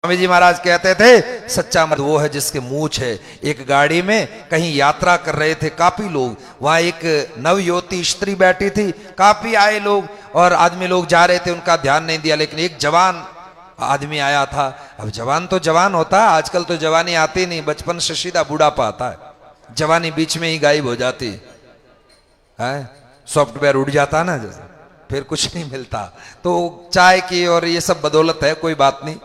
स्वामी जी महाराज कहते थे सच्चा मर्द वो है जिसके मूछ है। एक गाड़ी में कहीं यात्रा कर रहे थे काफी लोग, वहां एक नवयुवती स्त्री बैठी थी, काफी आए लोग और आदमी लोग जा रहे थे, उनका ध्यान नहीं दिया। लेकिन एक जवान आदमी आया था। अब जवान तो जवान होता है, आजकल तो जवानी आती नहीं, बचपन से सीधा बूढ़ापा आता है, जवानी बीच में ही गायब हो जाती है, सॉफ्टवेयर उड़ जाता ना जैसे, फिर कुछ नहीं मिलता। तो चाय की और ये सब बदौलत है, कोई बात नहीं।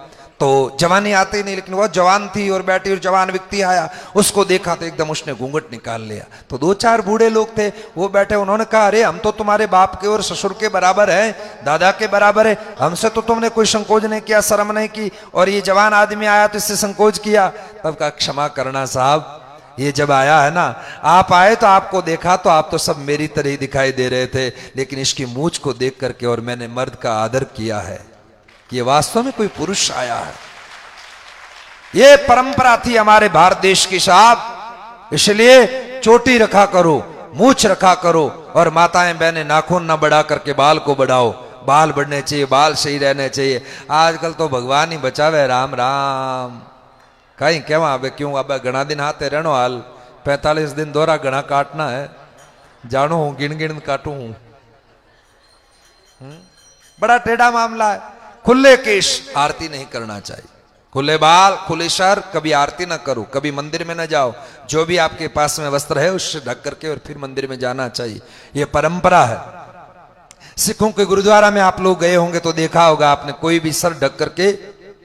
तो जवानी आती नहीं, लेकिन वो जवान थी और बैठी, और जवान व्यक्ति आया, उसको देखा तो एकदम उसने घूंघट निकाल लिया। तो दो चार बूढ़े लोग थे वो बैठे, उन्होंने कहा अरे हम तो तुम्हारे बाप के और ससुर के बराबर है, दादा के बराबर है, हमसे तो तुमने कोई संकोच नहीं किया, शर्म नहीं की, और ये जवान आदमी आया तो इससे संकोच किया। तब कहा क्षमा करना साहब, ये जब आया है ना, आप आए तो आपको देखा तो आप तो सब मेरी तरह ही दिखाई दे रहे थे, लेकिन इसकी मूंछ को देख करके और मैंने मर्द का आदर किया है कि ये वास्तव में कोई पुरुष आया है। ये परंपरा थी हमारे भारत देश की साहब, इसलिए चोटी रखा करो, मूंछ रखा करो, और माताएं बहनें नाखून ना बढ़ा करके बाल को बढ़ाओ, बाल बढ़ने चाहिए, बाल सही रहने चाहिए। आजकल तो भगवान ही बचावे, राम राम कहीं क्या अब क्यों, अब घना दिन हाथे रहनो हाल, 45 दिन दोहरा घना काटना है, जानो हूं गिन गिन काटू हूं। बड़ा टेढ़ा मामला है। खुले केश आरती नहीं करना चाहिए, खुले बाल खुले सर, कभी आरती ना करो, कभी मंदिर में ना जाओ, जो भी आपके पास में वस्त्र है उससे ढक करके और फिर मंदिर में जाना चाहिए, ये परंपरा है। सिखों के गुरुद्वारा में आप लोग गए होंगे तो देखा होगा आपने, कोई भी सर ढक करके,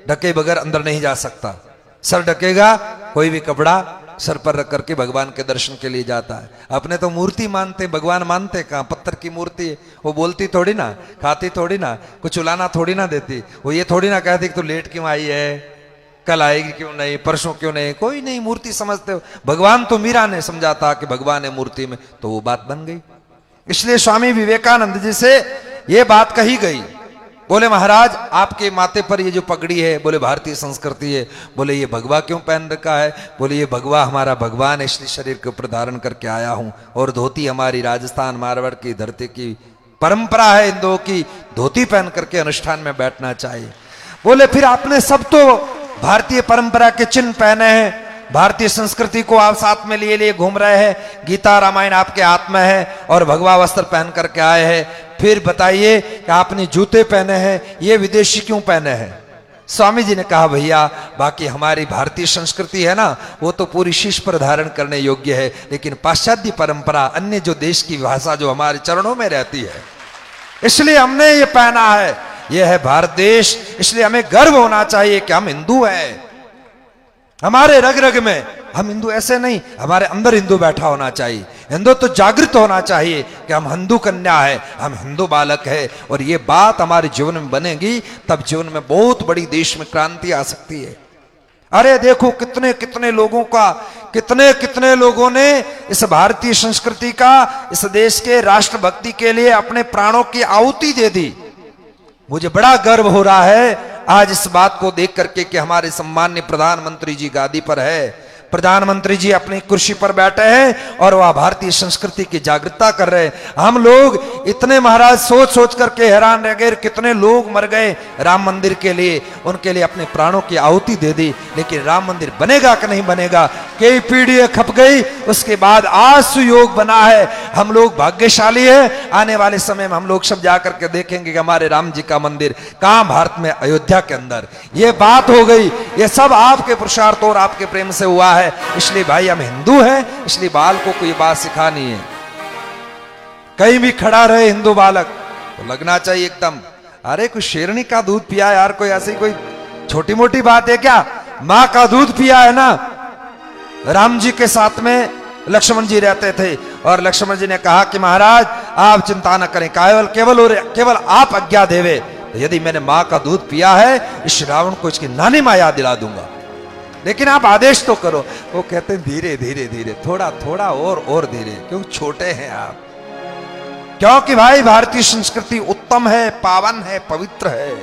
ढके बगैर अंदर नहीं जा सकता, सर ढकेगा, कोई भी कपड़ा सर पर रख करके भगवान के दर्शन के लिए जाता है। अपने तो मूर्ति मानते, भगवान मानते कहाँ, पत्थर की मूर्ति है, वो बोलती थोड़ी ना, खाती थोड़ी ना, कुछ उलाना थोड़ी ना देती, वो ये थोड़ी ना कहती कि तू लेट क्यों आई है, कल आएगी क्यों नहीं, परसों क्यों नहीं, कोई नहीं, मूर्ति समझते हो। भगवान तो मीरा ने समझा था कि भगवान है मूर्ति में, तो वो बात बन गई। इसलिए स्वामी विवेकानंद जी से ये बात कही गई, बोले महाराज आपके माथे पर ये जो पगड़ी है, बोले भारतीय संस्कृति है, बोले ये भगवा क्यों पहन रखा है, बोले ये भगवा हमारा भगवान है, इसलिए शरीर के ऊपर धारण करके आया हूं, और धोती हमारी राजस्थान मारवाड़ की धरती की परंपरा है, हिंदुओं की धोती पहन करके अनुष्ठान में बैठना चाहिए। बोले फिर आपने सब तो भारतीय परंपरा के चिन्ह पहने हैं, भारतीय संस्कृति को आप साथ में लिए लिए घूम रहे हैं, गीता रामायण आपके हाथ में है और भगवा वस्त्र पहन करके आए हैं, फिर बताइए कि आपने जूते पहने हैं, ये विदेशी क्यों पहने हैं। स्वामी जी ने कहा भैया बाकी हमारी भारतीय संस्कृति है ना, वो तो पूरी शीश पर धारण करने योग्य है, लेकिन पाश्चात्य परंपरा, अन्य जो देश की भाषा जो हमारे चरणों में रहती है, इसलिए हमने ये पहना है, ये है भारत देश। इसलिए हमें गर्व होना चाहिए कि हम हिंदू हैं, हमारे रग रग में हम हिंदू, ऐसे नहीं, हमारे अंदर हिंदू बैठा होना चाहिए। हिंदू तो जागृत होना चाहिए कि हम हिंदू कन्या है, हम हिंदू बालक है, और ये बात हमारे जीवन में बनेगी तब जीवन में बहुत बड़ी देश में क्रांति आ सकती है। अरे देखो कितने कितने लोगों का, कितने कितने लोगों ने इस भारतीय संस्कृति का, इस देश के राष्ट्रभक्ति के लिए अपने प्राणों की आहुति दे दी। मुझे बड़ा गर्व हो रहा है आज इस बात को देख करके कि हमारे सम्मान्य प्रधानमंत्री जी गादी पर है, प्रधानमंत्री जी अपनी कुर्सी पर बैठे हैं और वह भारतीय संस्कृति की जागरूकता कर रहे हैं। हम लोग इतने महाराज सोच सोच करके हैरान रह गए, कितने लोग मर गए राम मंदिर के लिए, उनके लिए अपने प्राणों की आहुति दे दी, लेकिन राम मंदिर बनेगा कि नहीं बनेगा, कई पीढ़ियां खप गई, उसके बाद आज सुयोग बना है। हम लोग भाग्यशाली है, आने वाले समय में हम लोग सब जाकर के देखेंगे कि हमारे राम जी का मंदिर कहां, भारत में अयोध्या के अंदर। ये बात हो गई, ये सब आपके पुरुषार्थ और आपके प्रेम से हुआ है। इसलिए भाई हम हिंदू हैं, इसलिए बाल को कोई बात सिखानी है, कहीं भी खड़ा रहे हिंदू बालक तो लगना चाहिए एकदम, अरे कोई शेरनी का दूध पिया यार, कोई ऐसी कोई छोटी मोटी बात है क्या, मां का दूध पिया है ना। राम जी के साथ में लक्ष्मण जी रहते थे और लक्ष्मण जी ने कहा कि महाराज आप चिंता न करें, केवल आप आज्ञा देवे तो यदि मैंने मां का दूध पिया है, इस रावण को इसकी नानी मां याद दिला दूंगा, लेकिन आप आदेश तो करो। वो कहते हैं धीरे धीरे धीरे, थोड़ा थोड़ा और धीरे, क्योंकि छोटे हैं आप, क्योंकि भाई भारतीय संस्कृति उत्तम है, पावन है, पवित्र है।